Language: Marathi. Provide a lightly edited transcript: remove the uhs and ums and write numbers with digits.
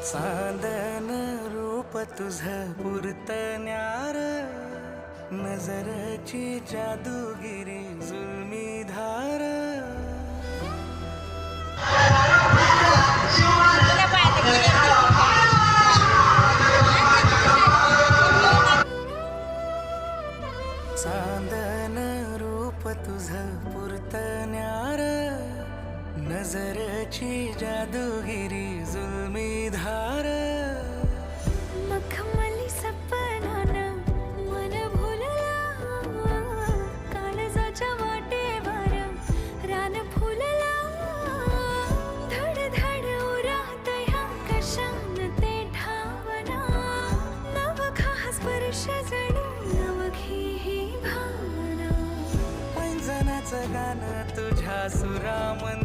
चांदन रूप तुझं पुरतण्यार, नजरची जादूगिरी जुलमी धार. चांदन रूप तुझं पुरतण्यार, नजरची जादूगिरी जुलमी धार. मखमली सपनानं मन भुलला, काळजाच्या वाटेवर रान फुलला. धड धड उरात ह्या कशान ते ठावना, नवखा स्पर्श जणू नवखी ही भावना. पैंजनाचं गाणं तुझ्या सुरामन